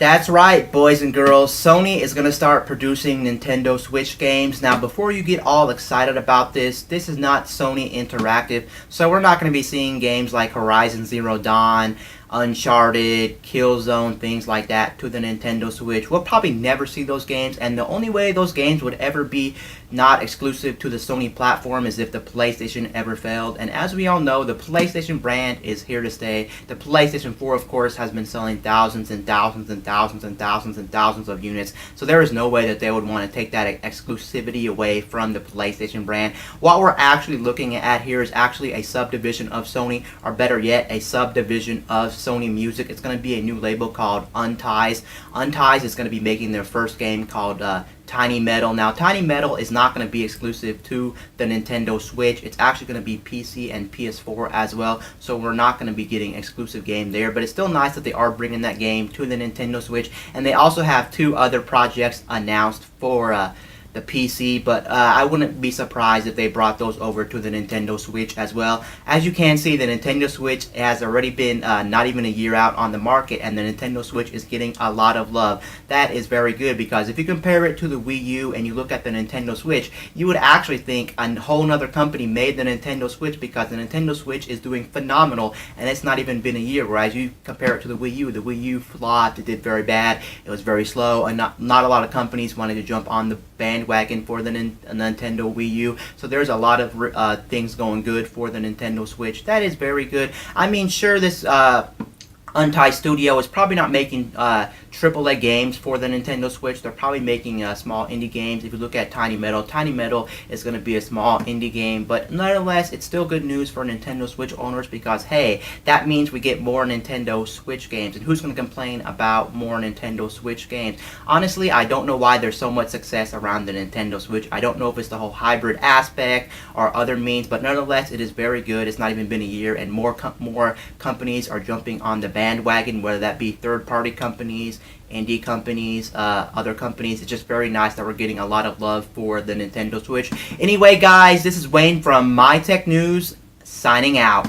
That's right, boys and girls. Sony is going to start producing Nintendo Switch games. Now, before you get all excited about this is not Sony Interactive, so we're not going to be seeing games like Horizon Zero Dawn, Uncharted, Killzone, things like that to the Nintendo Switch. We'll probably never see those games, and the only way those games would ever be not exclusive to the Sony platform is if the PlayStation ever failed. And as we all know, the PlayStation brand is here to stay. The PlayStation 4, of course, has been selling thousands and thousands and thousands and thousands and thousands of units, so there is no way that they would want to take that exclusivity away from the PlayStation brand. What we're actually looking at here is actually a subdivision of Sony, or better yet, a subdivision of Sony Music. It's going to be a new label called Unties. Unties is going to be making their first game called Tiny Metal. Now, Tiny Metal is not going to be exclusive to the Nintendo Switch. It's actually going to be PC and PS4 as well, so we're not going to be getting exclusive game there, but it's still nice that they are bringing that game to the Nintendo Switch. And they also have two other projects announced for the PC, but I wouldn't be surprised if they brought those over to the Nintendo Switch as well. As you can see, the Nintendo Switch has already been not even a year out on the market, and the Nintendo Switch is getting a lot of love. That is very good, because if you compare it to the Wii U and you look at the Nintendo Switch, you would actually think a whole nother company made the Nintendo Switch, because the Nintendo Switch is doing phenomenal, and it's not even been a year. Whereas you compare it to the Wii U flopped, it did very bad, it was very slow, and not a lot of companies wanted to jump on the bandwagon for the Nintendo Wii U. So there's a lot of things going good for the Nintendo Switch. That is very good. I mean, sure, this Untie Studio is probably not making AAA games for the Nintendo Switch. They're probably making small indie games. If you look at Tiny Metal is going to be a small indie game, but nonetheless, it's still good news for Nintendo Switch owners, because hey, that means we get more Nintendo Switch games, and who's going to complain about more Nintendo Switch games? Honestly, I don't know why there's so much success around the Nintendo Switch. I don't know if it's the whole hybrid aspect or other means, but nonetheless, it is very good. It's not even been a year, and more companies are jumping on the bandwagon, whether that be third-party companies, indie companies, other companies. It's just very nice that we're getting a lot of love for the Nintendo Switch. Anyway, guys, this is Wayne from My Tech News, signing out.